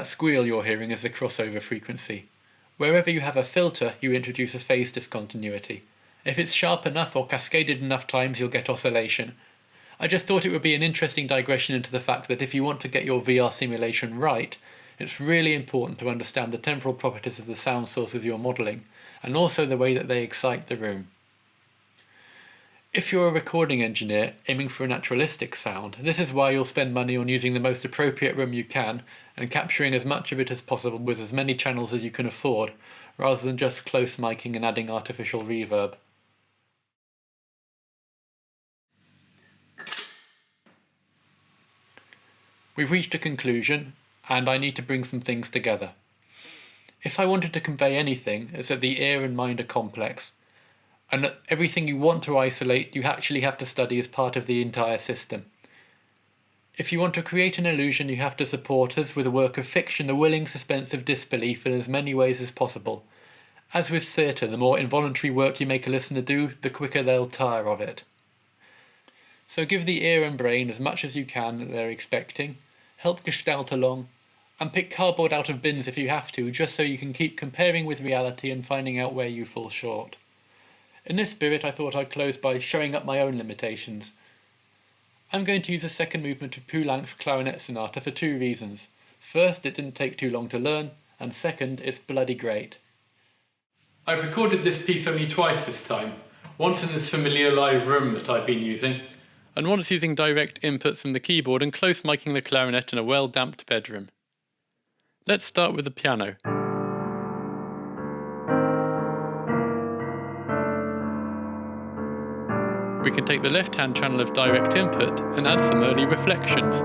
[SPEAKER 1] That squeal you're hearing is the crossover frequency. Wherever you have a filter, you introduce a phase discontinuity. If it's sharp enough or cascaded enough times, you'll get oscillation. I just thought it would be an interesting digression into the fact that if you want to get your VR simulation right, it's really important to understand the temporal properties of the sound sources you're modelling, and also the way that they excite the room. If you're a recording engineer aiming for a naturalistic sound, this is why you'll spend money on using the most appropriate room you can and capturing as much of it as possible with as many channels as you can afford, rather than just close miking and adding artificial reverb. We've reached a conclusion, and I need to bring some things together. If I wanted to convey anything, it's that the ear and mind are complex, and that everything you want to isolate you actually have to study as part of the entire system. If you want to create an illusion, you have to support us with a work of fiction, the willing suspense of disbelief in as many ways as possible. As with theatre, the more involuntary work you make a listener do, the quicker they'll tire of it. So give the ear and brain as much as you can that they're expecting, help Gestalt along, and pick cardboard out of bins if you have to, just so you can keep comparing with reality and finding out where you fall short. In this spirit, I thought I'd close by showing up my own limitations. I'm going to use the second movement of Poulenc's Clarinet Sonata for two reasons. First, it didn't take too long to learn, and second, it's bloody great. I've recorded this piece only twice this time, once in this familiar live room that I've been using, and once using direct inputs from the keyboard and close miking the clarinet in a well-damped bedroom. Let's start with the piano. We can take the left-hand channel of direct input and add some early reflections.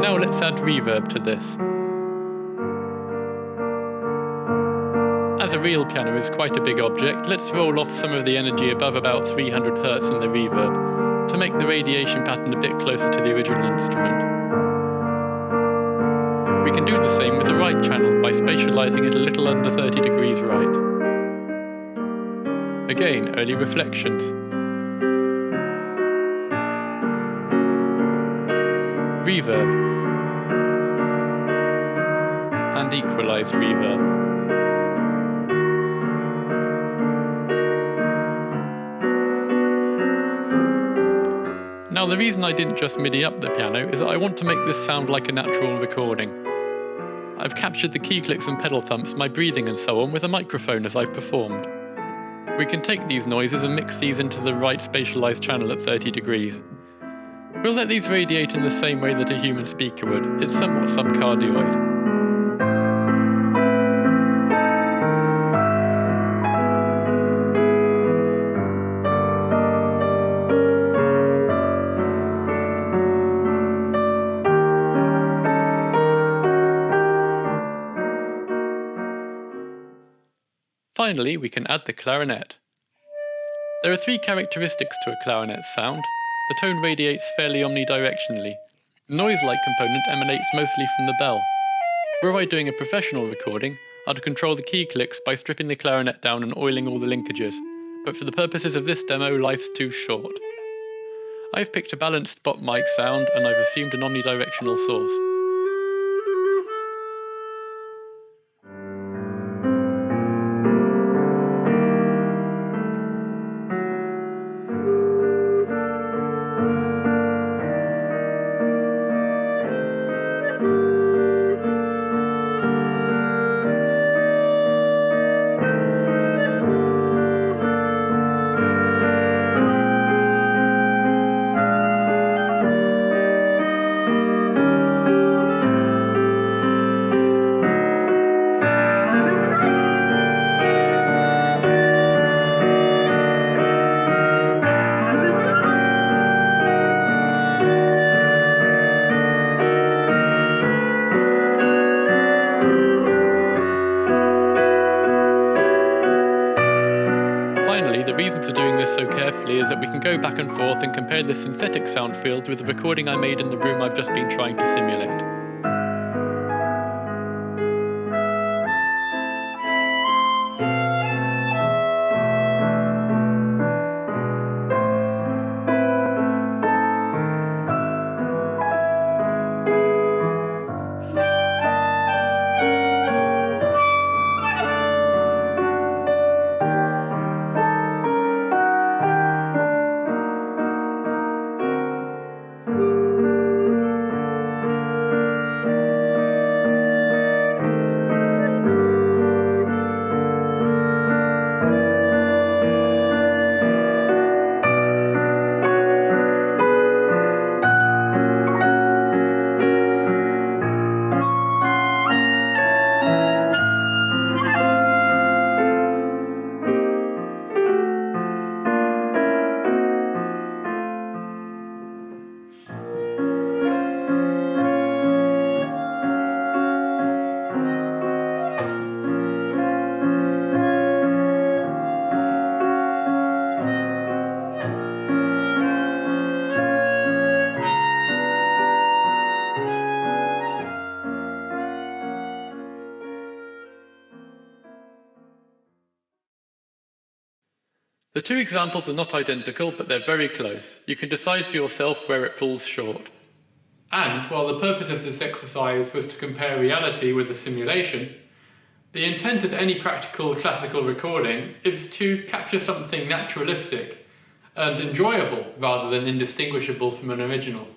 [SPEAKER 1] Now let's add reverb to this. As a real piano is quite a big object, let's roll off some of the energy above about 300 Hz in the reverb to make the radiation pattern a bit closer to the original instrument. We can do the same with the right channel by spatializing it a little under 30 degrees right. Again, early reflections. Reverb. And equalized reverb. Now the reason I didn't just MIDI up the piano is that I want to make this sound like a natural recording. I've captured the key clicks and pedal thumps, my breathing and so on with a microphone as I've performed. We can take these noises and mix these into the right spatialized channel at 30 degrees. We'll let these radiate in the same way that a human speaker would. It's somewhat subcardioid. Finally, we can add the clarinet. There are three characteristics to a clarinet sound. The tone radiates fairly omnidirectionally. The noise-like component emanates mostly from the bell. Were I doing a professional recording, I'd control the key clicks by stripping the clarinet down and oiling all the linkages, but for the purposes of this demo, life's too short. I've picked a balanced bot mic sound and I've assumed an omnidirectional source. So carefully is that we can go back and forth and compare this synthetic sound field with the recording I made in the room I've just been trying to simulate. The two examples are not identical, but they're very close. You can decide for yourself where it falls short. And while the purpose of this exercise was to compare reality with a simulation, the intent of any practical classical recording is to capture something naturalistic and enjoyable rather than indistinguishable from an original.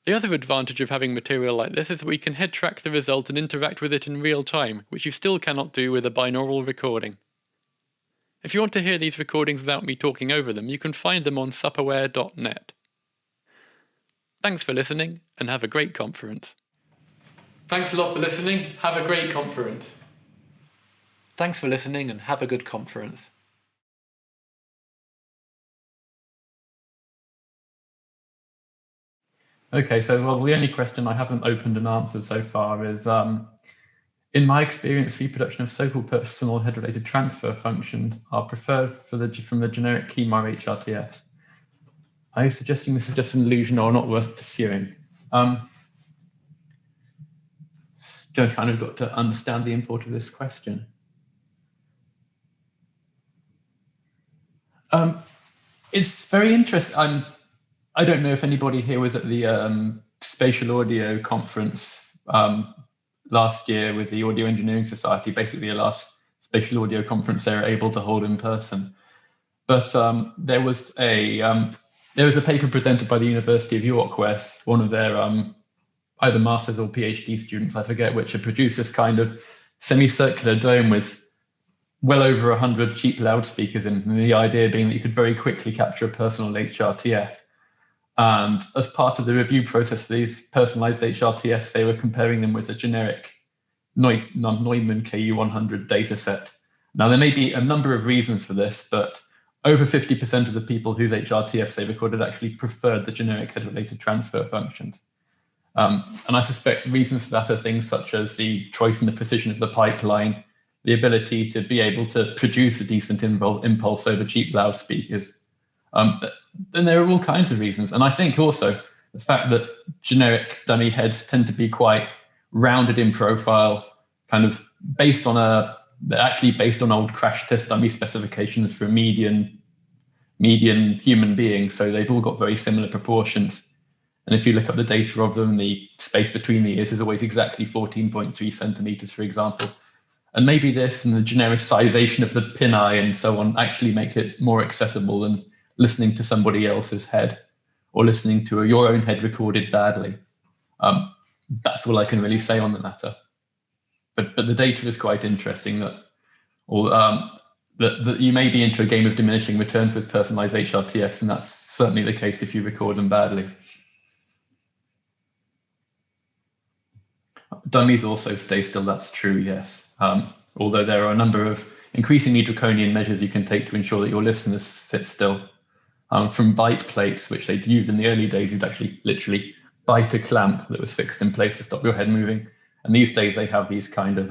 [SPEAKER 1] The other advantage of having material like this is that we can head track the result and interact with it in real time, which you still cannot do with a binaural recording. If you want to hear these recordings without me talking over them, you can find them on Supperware.net. Thanks for listening, and have a great conference. Thanks a lot for listening. Have a great conference. Thanks for listening, and have a good conference. Okay, so the only question I haven't opened and answered so far is, in my experience, reproduction of so-called personal head-related transfer functions are preferred from the generic KEMAR HRTFs. Are you suggesting this is just an illusion or not worth pursuing? So I kind of got to understand the import of this question. It's very interesting. I don't know if anybody here was at the Spatial Audio conference last year with the Audio Engineering Society, basically the last spatial audio conference they were able to hold in person. But there was a paper presented by the University of York where one of their either master's or PhD students, I forget which, had produced this kind of semicircular dome with well over 100 cheap loudspeakers in, and the idea being that you could very quickly capture a personal HRTF. And as part of the review process for these personalized HRTFs, they were comparing them with a generic Neumann KU100 dataset. Now, there may be a number of reasons for this, but over 50% of the people whose HRTFs they recorded actually preferred the generic head-related transfer functions. And I suspect reasons for that are things such as the choice and the precision of the pipeline, the ability to be able to produce a decent impulse over cheap loudspeakers. Then there are all kinds of reasons. And I think also the fact that generic dummy heads tend to be quite rounded in profile, kind of based on old crash test dummy specifications for a median human being. So they've all got very similar proportions. And if you look up the data of them, the space between the ears is always exactly 14.3 centimeters, for example. And maybe this and the genericization of the pineye and so on actually make it more accessible than listening to somebody else's head or listening to your own head recorded badly. That's all I can really say on the matter. But the data is quite interesting that you may be into a game of diminishing returns with personalized HRTFs, and that's certainly the case if you record them badly. Dummies also stay still, that's true, yes. Although there are a number of increasingly draconian measures you can take to ensure that your listeners sit still. From bite plates, which they'd use in the early days, you'd actually literally bite a clamp that was fixed in place to stop your head moving. And these days they have these kind of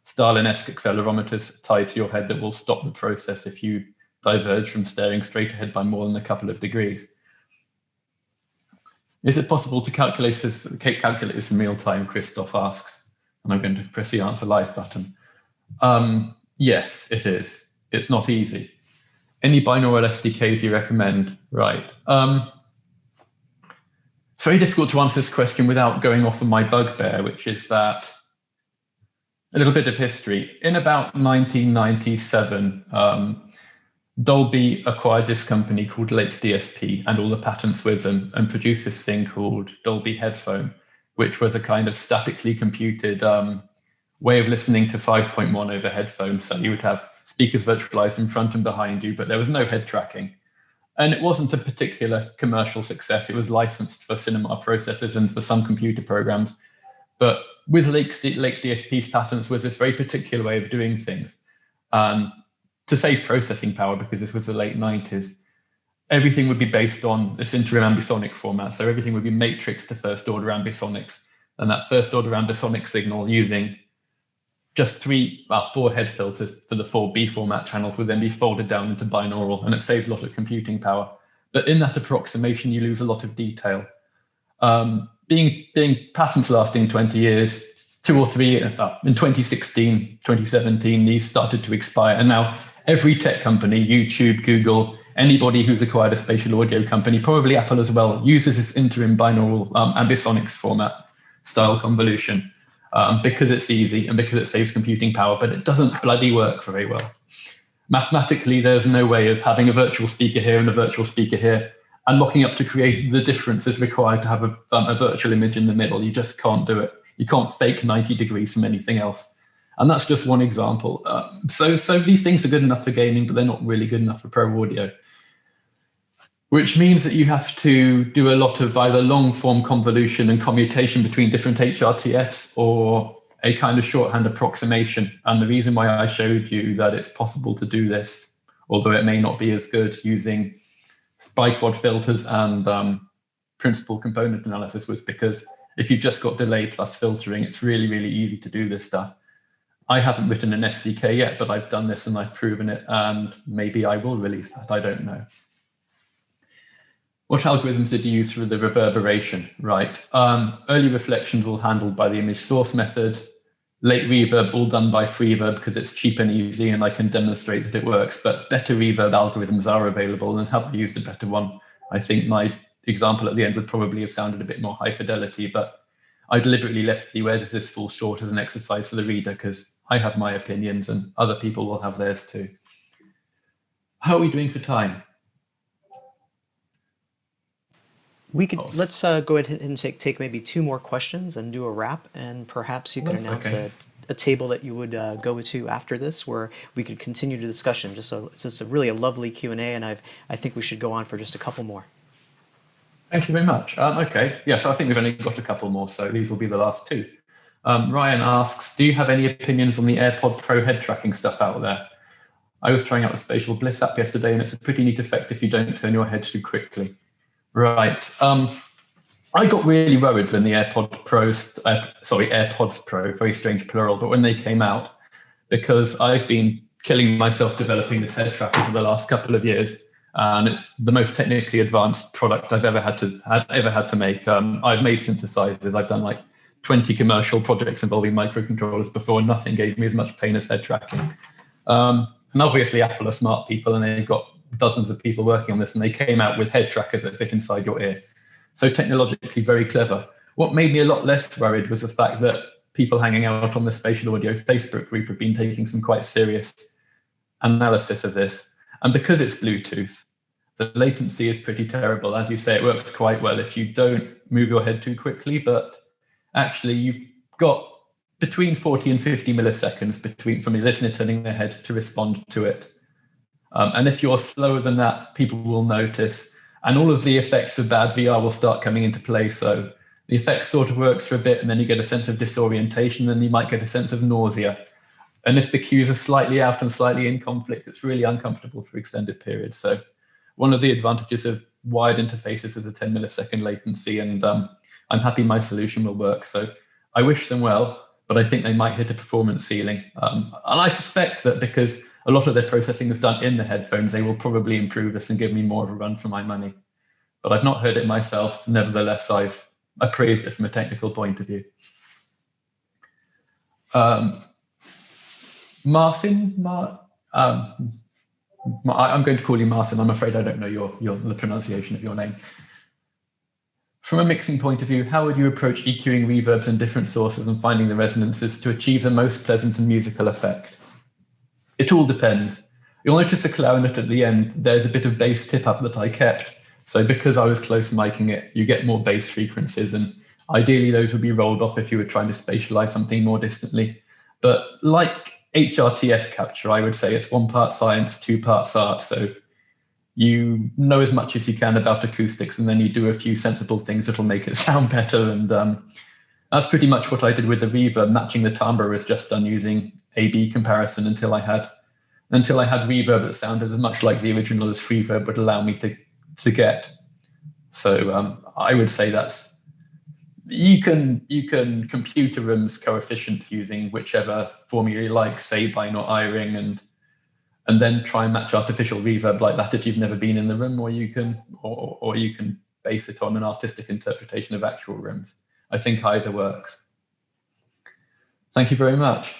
[SPEAKER 1] Stalin-esque accelerometers tied to your head that will stop the process if you diverge from staring straight ahead by more than a couple of degrees. Is it possible to calculate this in real time, Christoph asks, and I'm going to press the answer live button. Yes, it is. It's not easy. Any binaural SDKs you recommend? Right. It's very difficult to answer this question without going off on my bugbear, which is that a little bit of history. In about 1997, Dolby acquired this company called Lake DSP and all the patents with them and produced this thing called Dolby Headphone, which was a kind of statically computed way of listening to 5.1 over headphones. So you would have speakers virtualized in front and behind you, but there was no head tracking. And it wasn't a particular commercial success. It was licensed for cinema processors and for some computer programs. But with Lake DSP's patents was this very particular way of doing things. To save processing power, because this was the late 90s, everything would be based on this interim ambisonic format. So everything would be matrix to first order ambisonics. And that first order ambisonic signal using just 4 head filters for the 4B format channels would then be folded down into binaural, and it saved a lot of computing power. But in that approximation, you lose a lot of detail. Being patents lasting 20 years, 2 or 3, in 2016, 2017, these started to expire. And now every tech company, YouTube, Google, anybody who's acquired a spatial audio company, probably Apple as well, uses this interim binaural ambisonics format style convolution because it's easy and because it saves computing power, but it doesn't bloody work very well. Mathematically, there's no way of having a virtual speaker here and a virtual speaker here and locking up to create the differences required to have a virtual image in the middle. You just can't do it. You can't fake 90 degrees from anything else. And that's just one example. So these things are good enough for gaming, but they're not really good enough for pro audio, which means that you have to do a lot of either long form convolution and commutation between different HRTFs or a kind of shorthand approximation. And the reason why I showed you that it's possible to do this, although it may not be as good using biquad filters and principal component analysis, was because if you've just got delay plus filtering, it's really, really easy to do this stuff. I haven't written an SDK yet, but I've done this and I've proven it, and maybe I will release that, I don't know. What algorithms did you use for the reverberation? Right, early reflections all handled by the image source method, late reverb all done by Freeverb because it's cheap and easy and I can demonstrate that it works, but better reverb algorithms are available, and have I used a better one? I think my example at the end would probably have sounded a bit more high fidelity, but I deliberately left the where does this fall short as an exercise for the reader because I have my opinions and other people will have theirs too. How are we doing for time?
[SPEAKER 3] We could let's go ahead and take maybe 2 more questions and do a wrap, and perhaps you could announce a table that you would go to after this, where we could continue the discussion. Just so it's really a lovely Q&A, and I think we should go on for just a couple more.
[SPEAKER 1] Thank you very much. Okay, yeah, so I think we've only got a couple more, so these will be the last 2. Ryan asks, do you have any opinions on the AirPod Pro head tracking stuff out there? I was trying out the Spatial Bliss app yesterday, and it's a pretty neat effect if you don't turn your head too quickly. Right. I got really worried when the AirPods Pro, very strange plural, but when they came out, because I've been killing myself developing this head tracker for the last couple of years, and it's the most technically advanced product I've ever had to make. I've made synthesizers. I've done like 20 commercial projects involving microcontrollers before, and nothing gave me as much pain as head tracking. And obviously, Apple are smart people, and they've got dozens of people working on this, and they came out with head trackers that fit inside your ear. So technologically very clever. What made me a lot less worried was the fact that people hanging out on the Spatial Audio Facebook group have been taking some quite serious analysis of this. And because it's Bluetooth, the latency is pretty terrible. As you say, it works quite well if you don't move your head too quickly, but actually you've got between 40 and 50 milliseconds from the listener turning their head to respond to it. And if you're slower than that, people will notice. And all of the effects of bad VR will start coming into play. So the effect sort of works for a bit, and then you get a sense of disorientation, and you might get a sense of nausea. And if the cues are slightly out and slightly in conflict, it's really uncomfortable for extended periods. So one of the advantages of wired interfaces is a 10 millisecond latency, and I'm happy my solution will work. So I wish them well, but I think they might hit a performance ceiling. And I suspect that because a lot of their processing is done in the headphones, they will probably improve this and give me more of a run for my money. But I've not heard it myself. Nevertheless, I've appraised it from a technical point of view. Marcin, I'm going to call you Marcin. I'm afraid I don't know the pronunciation of your name. From a mixing point of view, how would you approach EQing reverbs in different sources and finding the resonances to achieve the most pleasant and musical effect? It all depends. You'll notice a clarinet at the end. There's a bit of bass tip up that I kept. So because I was close micing it, you get more bass frequencies, and ideally those would be rolled off if you were trying to spatialize something more distantly. But like HRTF capture, I would say it's 1 part science, 2 parts art. So you know as much as you can about acoustics, and then you do a few sensible things that'll make it sound better. And that's pretty much what I did with the reverb. Matching the timbre was just done using A/B comparison until I had reverb that sounded as much like the original as Freeverb would allow me to get. So I would say that's you can compute a room's coefficients using whichever formula you like, say binaurally, and then try and match artificial reverb like that if you've never been in the room, or you can base it on an artistic interpretation of actual rooms. I think either works. Thank you very much.